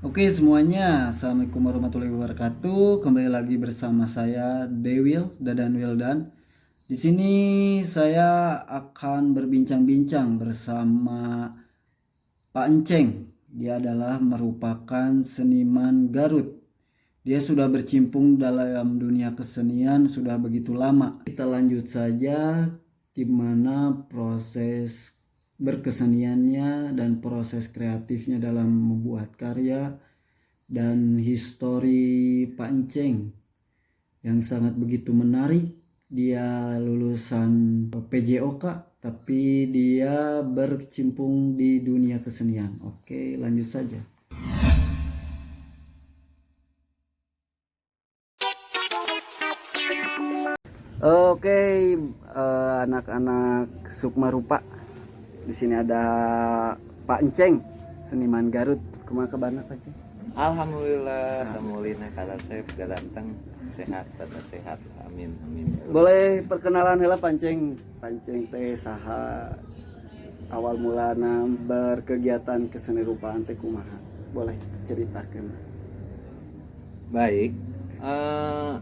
Oke semuanya, Assalamualaikum warahmatullahi wabarakatuh. Kembali lagi bersama saya Dewil Dadan Wildan. Di sini saya akan berbincang-bincang bersama Pak Enceng. Dia adalah merupakan seniman Garut. Dia sudah bercimpung dalam dunia kesenian sudah begitu lama. Kita lanjut saja gimana proses berkeseniannya dan proses kreatifnya dalam membuat karya dan histori Pak Enceng yang sangat begitu menarik. Dia lulusan PJOK tapi dia berkecimpung di dunia kesenian. Oke, lanjut saja. Oke, anak-anak Sukma Rupa. Di sini ada Pak Enceng, seniman Garut. Kumaha kabarna Pak Enceng? Alhamdulillah, samulina karasep gadanteng sehat pada sehat. Amin amin. Boleh perkenalan heula Pak Enceng. Pak Enceng teh saha awal mulana berkegiatan keseni rupaan teh kumaha? Boleh ceritakan. Baik. eh,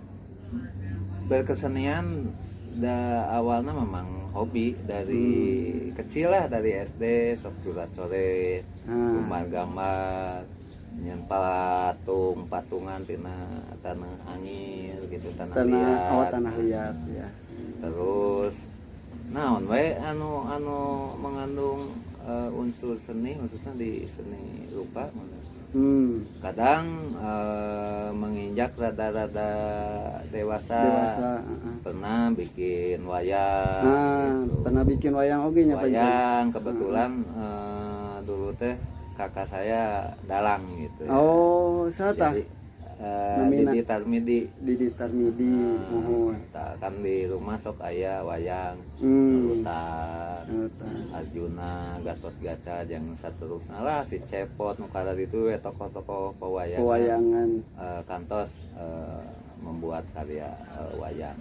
Berkesenian awalnya memang hobi dari kecil lah, dari SD sok curhat coret, gambar-gambar, nyen patungan tina tanah angin gitu, tanah liat. Tanah liat ya. Terus naon wae anu mengandung unsur seni, khususnya di seni rupa. Kadang menginjak rada-rada dewasa, pernah bikin wayang gitu. Pernah bikin wayang oge nya Pak Enceng. Wayang kebetulan dulu teh kakak saya dalang gitu ya. Oh, saha tah? Didi Tarmidi. Didi Tarmidi. Kan di rumah sok aya wayang Nurutan, Arjuna, Gatot Kaca jeung saterusna lah, si Cepot nu kada ditu tokoh-tokoh pewayangan kantos membuat karya wayang.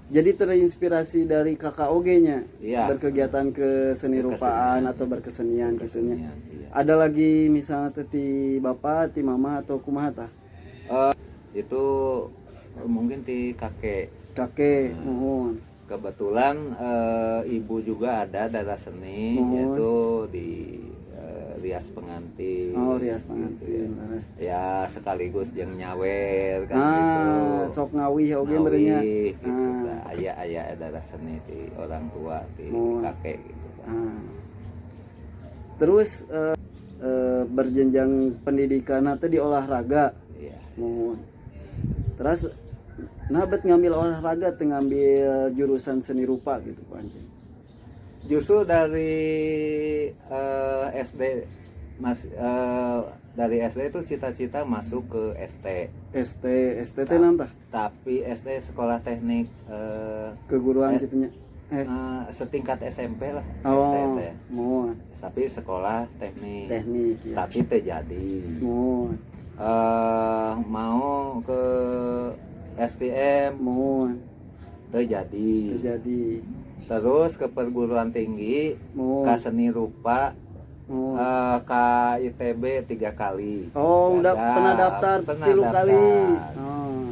Jadi terinspirasi dari kakak oge nya. Iya. Berkegiatan ke seni rupaan atau berkesenian gitunya. Iya. Ada lagi misalnya ti bapak, ti mama atau kumaha tah? Itu mungkin ti kakek. Kebetulan ibu juga ada darah seni, yaitu di rias pengantin. Oh, rias pengantin. Gitu ya. Ya sekaligus jeung nyawer kan gitu. Sok ngawih oge berenya. Gitu. Aya darah seni di orang tua, di kakek gitu kan. Terus berjenjang pendidikan teh di olahraga. Iya. Terus bet ngambil olahraga teh ngambil jurusan seni rupa gitu Pak Enceng. Justru dari SD dari SD itu cita-cita masuk ke ST teh naon tah? Tapi SD sekolah teknik keguruan gitunya. Setingkat SMP lah. Oh, ST teh. Tapi sekolah teknik ya. Tapi teh jadi. Mau ke STM teh jadi. Terus ke perguruan tinggi, ke seni rupa, ke ITB 3 kali. Udah pernah daftar 3 kali.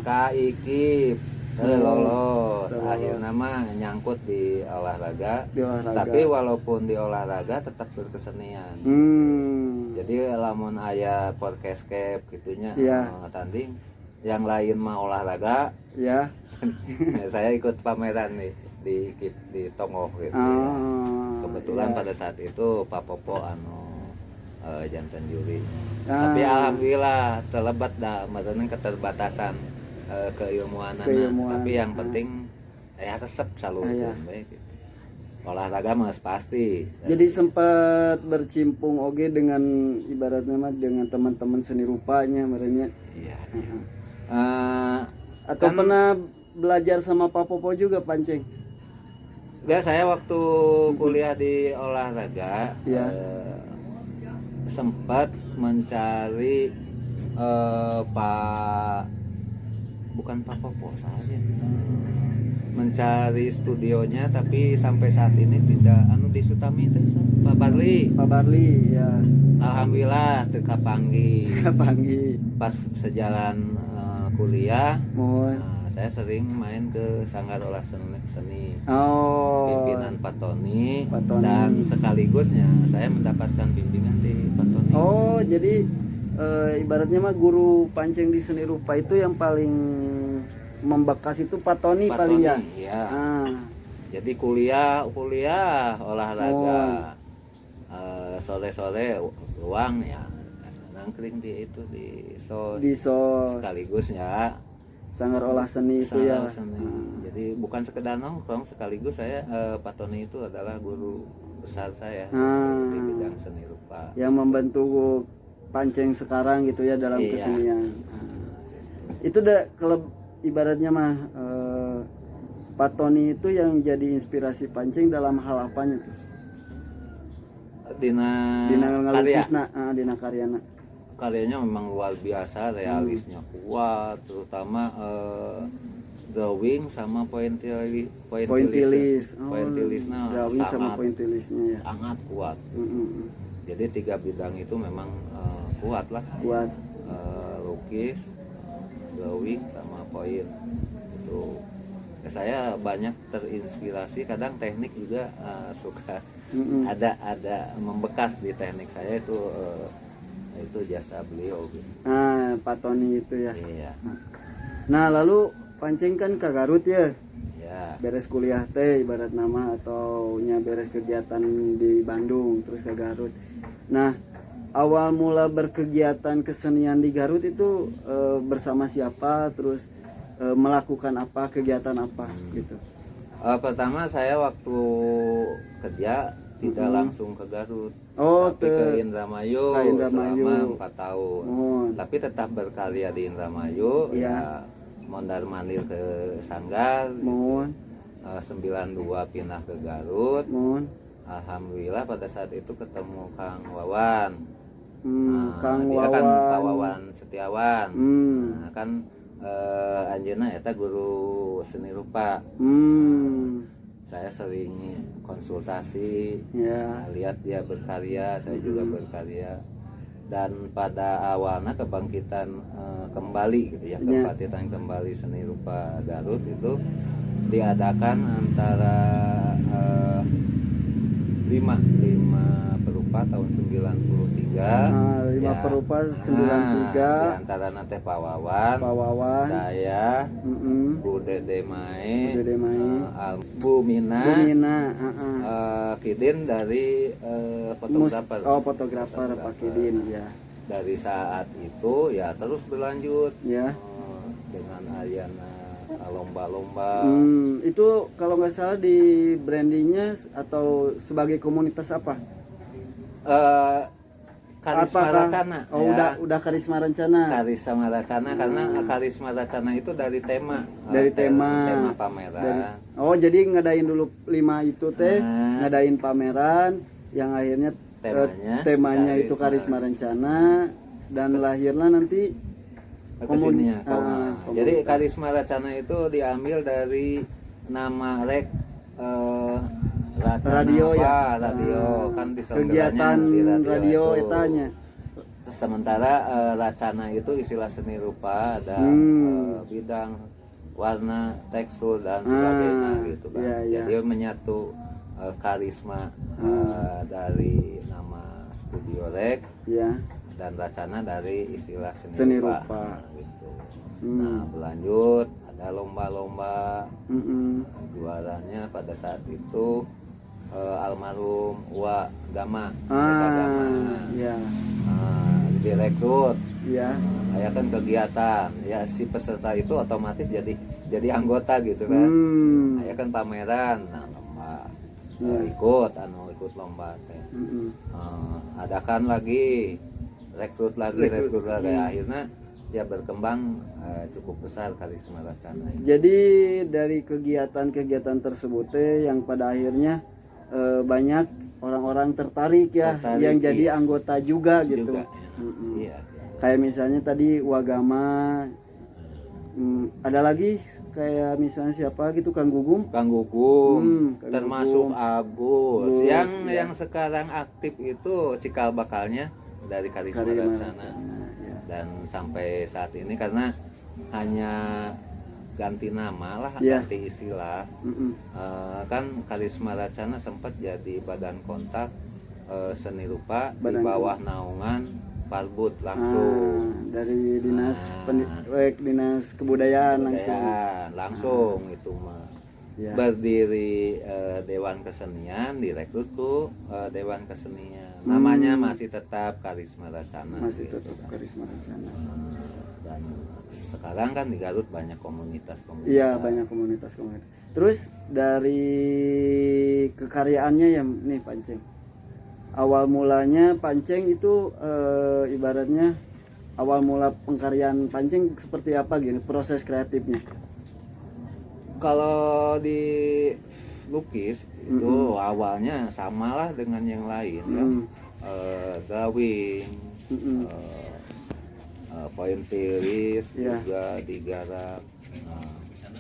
Ke IKIP lolos. Akhirnya mah nyangkut di olahraga. Tapi walaupun di olahraga tetap berkesenian. Jadi lamun aya podcast gitunya tanding, yang lain mah olahraga. Ya. Saya ikut pameran nih di Tongoh gitu ya. Kebetulan pada saat itu Pak Popo jantan juri. Tapi alhamdulillah terlebat maksudnya keterbatasan keilmuanana. Tapi yang penting resep selalu baik gitu. Olahraga mas pasti. Jadi sempat bercimpung oge dengan ibaratnya mah dengan teman-teman seni rupanya merenya. Iya. Atau pernah belajar sama Pak Popo juga Pak Enceng? Ya, saya waktu kuliah di olahraga sempat mencari bukan Pak Popo saja, mencari studionya, tapi sampai saat ini tidak di Sutami itu Pak Barli. Pak Barli ya. Alhamdulillah teu kapanggi. Kapanggi. Pas sejalan kuliah, Mohon. saya sering main ke Sanggar Olah Seni. Oh. Pimpinan Pak Tony. Pak Tony. Dan sekaligusnya saya mendapatkan bimbingan di Pak Tony. Oh, jadi ibaratnya mah guru pancing di seni rupa itu yang paling membekas itu Pak Tony Pak paling Tony, ya. ya. Ah. Jadi kuliah olahraga. Sore-sore luang ya nangkring di itu di sos. Di sos. Sekaligus ya Sanggar Olah Seni itu ya. Seni. Jadi bukan sekedar nongkrong, sekaligus saya Pak Tony itu adalah guru besar saya di bidang seni rupa. Yang membentuk pancing sekarang gitu ya dalam Iya. kesenian. Itu kalau ibaratnya mah Pak Tony itu yang jadi inspirasi pancing dalam hal apanya tuh? Dina karya. ngalukisna, dina karyana. Karyanya memang luar biasa, realisnya kuat, terutama drawing sama pointillisnya drawing sama pointillisnya ya. Sangat kuat. Jadi 3 bidang itu memang kuat lah. Kuat. Lukis, drawing sama poin itu. Saya banyak terinspirasi, kadang teknik juga suka ada membekas di teknik saya itu jasa beliau gitu. Pak Tony itu ya. Iya. Nah, lalu pancing kan ke Garut ya. Ya. Beres kuliah teh ibarat nama atau beres kegiatan di Bandung terus ke Garut. Nah, awal mula berkegiatan kesenian di Garut itu bersama siapa, terus melakukan apa, kegiatan apa gitu. Pertama saya waktu kerja tidak langsung ke Garut, tapi ke Indramayu selama 4 tahun. Tapi tetap berkarya di Indramayu, ya mondar-mandir ke Sanggar. 92 pindah ke Garut. Alhamdulillah pada saat itu ketemu Kang Wawan. Dia kan Pak Wawan Setiawan. Nah, kan anjeunna eta guru seni rupa. Saya sering konsultasi, lihat dia berkarya, saya juga berkarya. Dan pada awalnya kebangkitan kembali gitu ya, kebangkitan kembali seni rupa Garut itu diadakan antara 5 perupa tahun 93. 5 perupa 93. Di antara nanti Pak Wawan, saya, Bu Dede Mai, Bu Mina, Kidin dari fotografer. Fotografer Pak Kidin ya. Dari saat itu ya terus berlanjut ya dengan ayana lomba-lomba. Itu kalau nggak salah di brandingnya atau sebagai komunitas apa? Karisma Racana. Udah Karisma Racana. Karisma Racana karena Karisma Racana itu dari tema. Tema pameran. Jadi ngadain dulu 5 itu teh, ngadain pameran yang akhirnya temanya itu Karisma Racana dan lahirlah nanti kesininya. Jadi Karisma Racana itu diambil dari nama radio ya. Radio kan kegiatan di radio etanya. Sementara Racana itu istilah seni rupa, ada bidang warna, tekstur dan sebagainya gitu kan. Jadi menyatu karisma dari nama Studio Rek dan Racana dari istilah seni rupa. Gitu. Nah, berlanjut ada lomba-lomba. Juaranya pada saat itu almarhum Wa Gama, direkrut. Kan kegiatan. Ya si peserta itu otomatis jadi anggota gitu kan. Kan pameran, nah lomba ikut lomba teh. Adakan lagi rekrut lagi. Akhirnya ya berkembang cukup besar Karisma Racana. Jadi dari kegiatan-kegiatan tersebut yang pada akhirnya banyak orang-orang tertarik yang jadi anggota juga gitu. Kayak misalnya tadi Wagama, ada lagi kayak misalnya siapa gitu Kang Gugum. Kang Gugum, Kang termasuk Gugum. Agus, Agus, yang sekarang aktif itu cikal bakalnya dari Karisma Racana. Ya. Dan sampai saat ini karena hanya ganti nama lah, Ya. ganti istilah. Mm-mm. Kan Karisma Racana sempat jadi badan kontak seni rupa di Badan bawah naungan Parbud langsung. Dari dinas Ah. dinas kebudayaan langsung. Langsung itu mah. Ya. Berdiri Dewan Kesenian, direkrut tuh Dewan Kesenian. Namanya masih tetap Karisma Racana. Masih gitu. tetap Karisma Racana. Dan sekarang kan di Garut banyak komunitas-komunitas. Iya, banyak komunitas-komunitas. Terus dari kekaryaannya ya nih Panceng. Awal mulanya Panceng itu ibaratnya awal mula pengkaryaan Panceng seperti apa gini proses kreatifnya? Kalau di lukis itu awalnya samalah dengan yang lain kan. Drawing, pointilis juga digarap.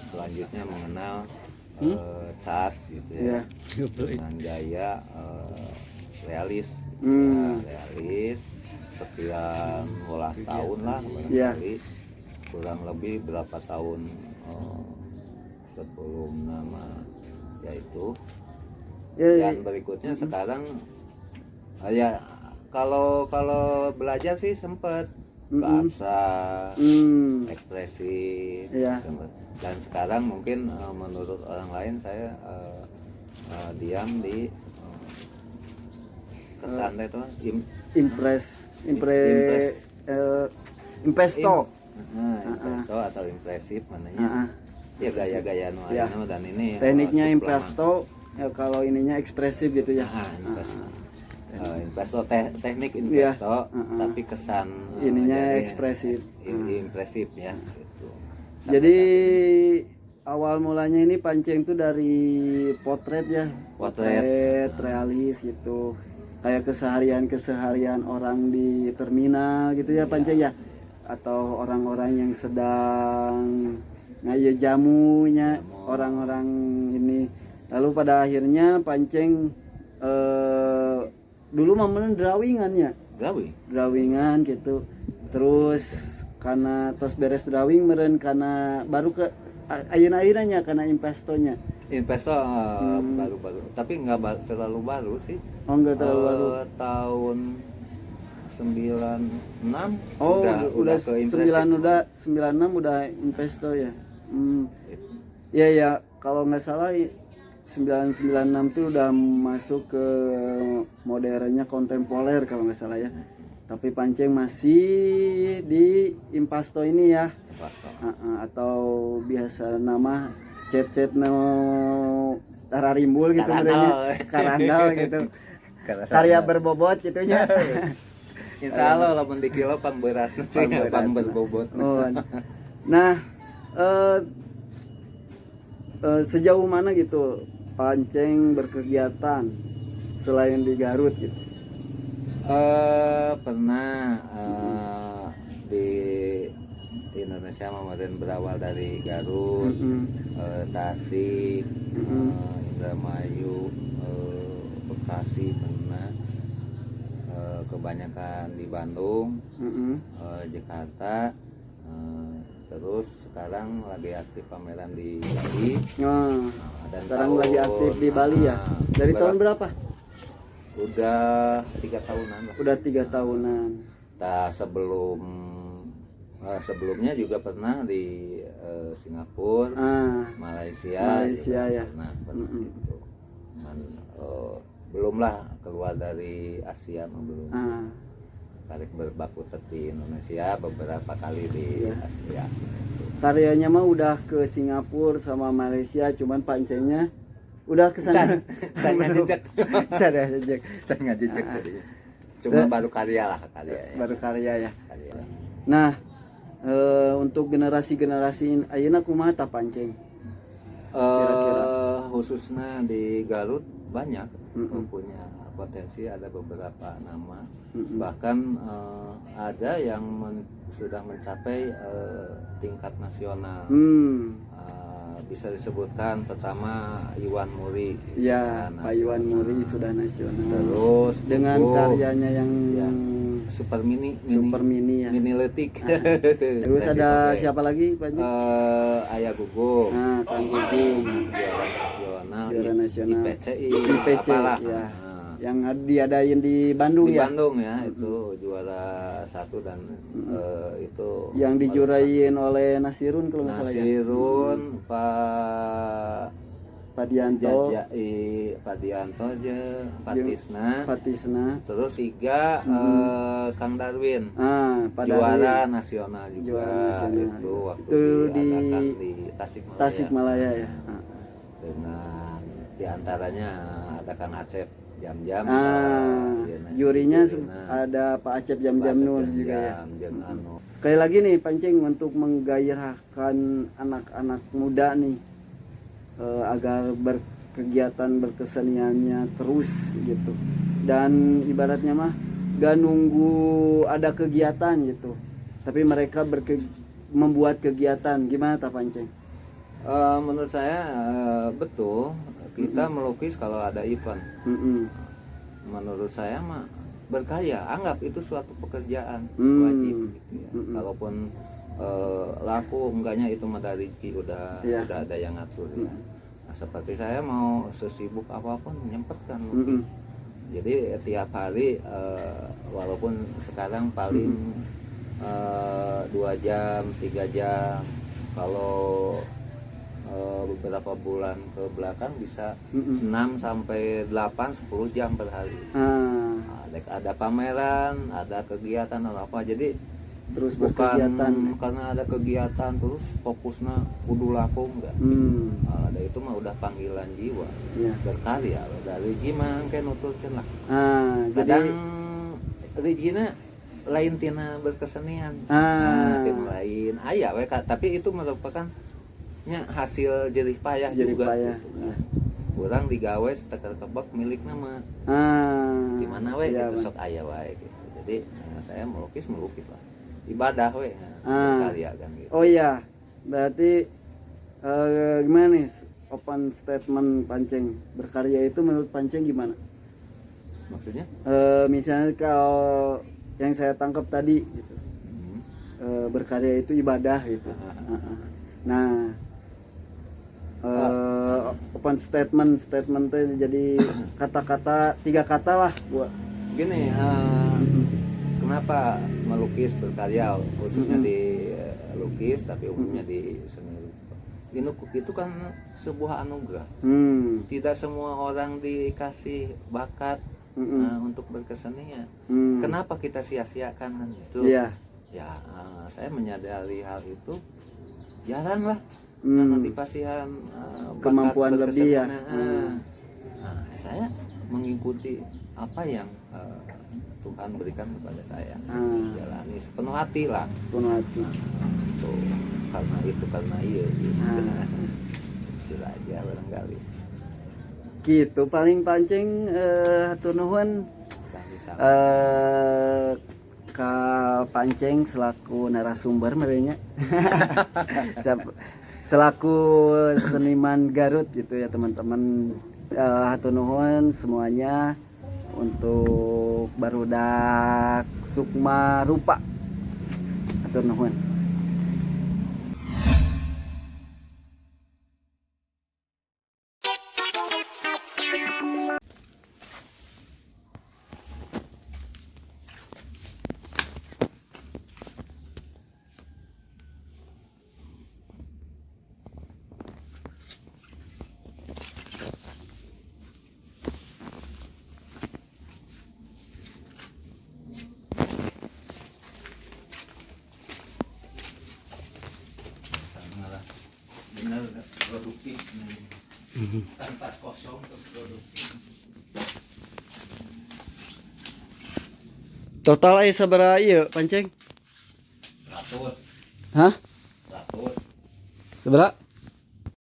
Selanjutnya mengenal cat gitu ya, dengan gaya realis. Realis sekian belas tahun lah barangkali, kurang lebih berapa tahun sebelum nama yaitu. Dan berikutnya sekarang ya kalau belajar sih sempet bahasa ekspresi dan sekarang mungkin menurut orang lain saya diam di kesan itu impesto atau impresif mananya ya gaya-gaya dan ini tekniknya impesto ya, kalau ininya ekspresif gitu ya. Investo teknik investo tapi kesan ininya ekspresif impresif ya gitu. Jadi awal mulanya ini Panceng tuh dari potret ya, potret realis gitu, kayak keseharian orang di terminal gitu ya Panceng ya, atau orang-orang yang sedang ngaya jamunya orang-orang ini. Lalu pada akhirnya Panceng dulu mah drawingan gitu, terus karena tos beres drawing meren karena baru ke ayeuna karena investonya baru tapi nggak terlalu baru sih. Nggak terlalu baru, tahun 96 udah ke 96 udah investo ya. Ya kalau nggak salah 996 tuh udah masuk ke modernnya kontemporer kalau nggak salah ya. Tapi Panceng masih di impasto ini ya. Atau biasa nama cet no tararimbul gitu karandal gitu. Karya berbobot gitunya. Insya Allah lah di kilo pang berat pang berbobot. Nah, sejauh mana gitu Panceng berkegiatan selain di Garut gitu? Pernah di Indonesia kemarin berawal dari Garut, Tasik, Indramayu, Bekasi pernah, kebanyakan di Bandung, Jakarta, terus sekarang lagi aktif pameran di Bali. Dan sekarang lagi aktif di Bali ya. Dari tahun berapa? Udah 3 tahunan lah. Udah 3 tahunan. Nah, sebelumnya juga pernah di Singapura, Malaysia ya. Pernah gitu. Belum lah keluar dari Asia belum. Tarik berbakutet di Indonesia beberapa kali di Asia. Karyanya mah udah ke Singapura sama Malaysia, cuman Pancengnya udah ke sana. Saya ngajejek. Cuma baru karya ya. Baru karya ya. Nah, untuk generasi ayeuna kumaha ta Panceng? Kira-kira khususnya di Garut banyak punya potensi, ada beberapa nama, bahkan ada yang sudah mencapai tingkat nasional. bisa disebutkan pertama Iwan Muri. Ya, Pak Iwan Muri sudah nasional. Terus dengan karyanya yang ya, super mini ya. mini letik. Terus ada siapa lagi Pak Haji? Ayah Gugum. Nah, Kang Gugum. Juara nasional. IPC apalah. ya. Yang diadain di Bandung di ya. Bandung ya, itu juara 1 dan itu yang dijurain oleh Nasirun kalau nggak salah ya. Nasirun, Pak Dianto, Pak Dianto aja, Patisna, terus 3 Kang Darwin, Pak juara Darwin. nasional juga, Juara nasional. itu waktu Itu diadakan di Tasikmalaya ya. Dengan diantaranya ada Kang Acep Jam-Jam, jurinya ada Pak Acep Jam-Jam Nur juga ya. Sekali lagi nih Pancing, untuk menggairahkan anak-anak muda nih agar berkegiatan berkeseniannya terus gitu, dan ibaratnya mah gak nunggu ada kegiatan gitu, tapi mereka membuat kegiatan. Gimana tak Pancing? Menurut saya betul, kita melukis kalau ada event. Menurut saya mah berkarya, anggap itu suatu pekerjaan wajib gitu ya. Kalaupun laku enggaknya itu mah dari rezeki, udah ada yang ngatur ya. Nah, seperti saya mau sesibuk apapun menyempatkan lukis. Jadi tiap hari walaupun sekarang paling 2 jam 3 jam, kalau beberapa bulan ke belakang bisa 6 sampai 8 10 jam per hari. Ada pameran, ada kegiatan atau apa, jadi terus bukan karena ada kegiatan terus fokusnya kudu laku enggak. Ada itu mah udah panggilan jiwa berkarya dari gimana kayak nuturkan lah. Kadang Regina lain tina berkesenian, tina lain aya we, tapi itu merupakan hasil jerih payah juga gitu kan. Kurang digawe setekar kebak milik nama di mana we gitu, sok aya wae gitu. Jadi saya melukis lah, ibadah we, berkarya kan gitu. Oh iya, berarti gimana nih open statement Pancing berkarya itu menurut Pancing gimana? Maksudnya? Misalnya kalau yang saya tangkap tadi gitu, berkarya itu ibadah gitu. Nah, open statement itu jadi kata-kata 3 kata lah buat gini. Kenapa melukis berkarya, khususnya di lukis tapi umumnya di seni rupa, itu kan sebuah anugerah. Tidak semua orang dikasih bakat untuk berkesenian. Kenapa kita sia-siakan kan itu? Ya, saya menyadari hal itu jarang lah. Karena di pasihan kemampuan lebih ya. Saya mengikuti apa yang Tuhan berikan kepada saya, jalani sepenuh hati lah. Sepenuh hati. Karena iya. Itu aja barangkali. Gitu paling Pancing, hatur nuhun ka Pancing selaku narasumber merenya. Selaku seniman Garut gitu ya teman-teman. Hatur nuhun semuanya untuk barudak Sukma Rupa. Hatur nuhun. Benar produktif, tanpa kosong produktif. Total aya sabaraha ieu Pancing? 100. Hah? 100. Sabaraha?